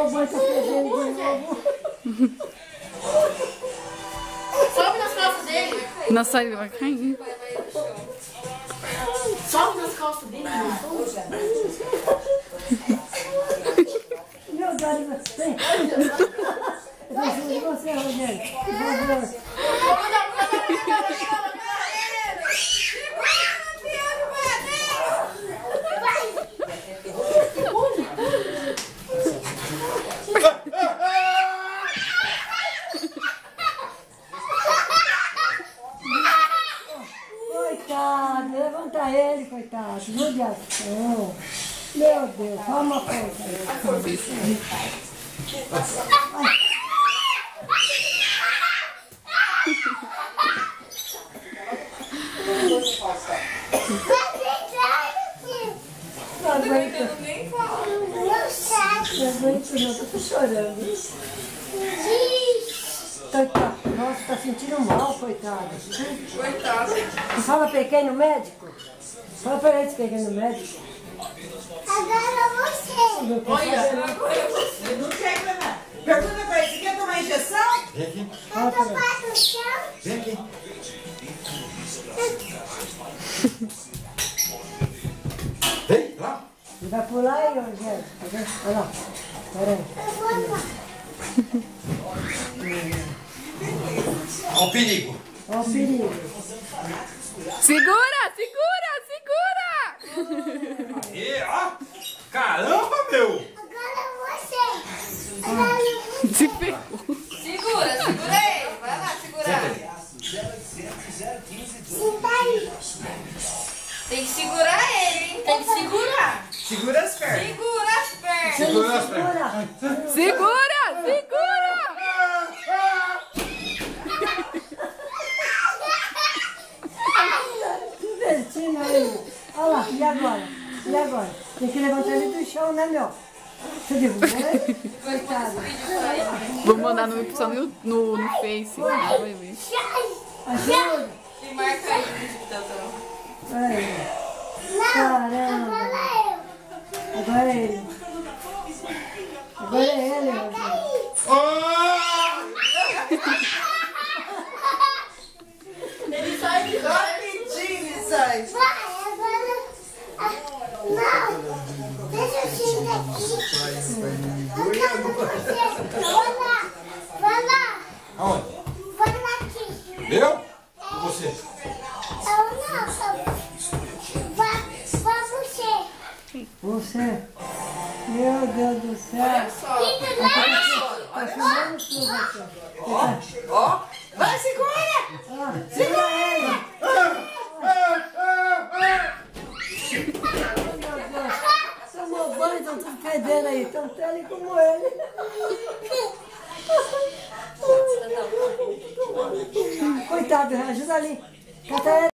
tomou banho, tá fervendo de novo. Sobe nas calças dele. Nossa, ele vai cair. Sobe nas calças dele. Meu Deus, vem. Eu preciso de você, Rogério. Por favor. Coitado, levanta ele, coitado. Judiação. Meu Deus, só uma força aí. Não aguento. Não aguento, não, tô chorando. Coitado, nossa, tá sentindo mal, coitado. Coitado. Fala pra ele que ir no médico. Fala pra ele que ir no médico. Agora você. Olha, agora você. Não quer, Renan? Pergunta pra ele, você quer tomar injeção? Vem aqui. Eu tô para o chão. Vem aqui. Vem, lá. Ele vai pular aí, Rogério. Olha lá. Peraí. Eu vou lá. Olha o perigo. Olha o perigo. Segura, segura, segura! Aí, ó. Caramba, meu. Agora você. Agora você. Se ferrou. Segura, segura ele. Vai lá, segurar. Senta aí. Tem que segurar ele, hein? Tem que segurar. Segura as pernas. Segura as pernas. Segura as pernas. Segura. Segura, segura! Divertindo aí. Olha lá, e agora? E agora? Tem que levantar ele do chão, né, meu? Você derrubou ele? Coitado. Vou mandar no Face. Ah, vai ver. Ajuda. E marca aí, então. Aí. Não. Caramba. Agora eu. Agora é ele. Agora é ele, Rogério. Ele sai de lá. Rapidinho, sai. Vai, agora. Não. Deixa eu sentar aqui. Vai lá. Vai lá. Aonde? Vai lá aqui. Eu? Ou você? Eu não. Vai você. Você. Meu Deus do céu. Fica lá. Tá filmando tudo aqui. Ó, vai, segura. Ah, segura ele. Meu Deus. Tomou banho, estão tudo fedendo aí. Estão ali como ele. Coitado, ajuda ali. Cata ele.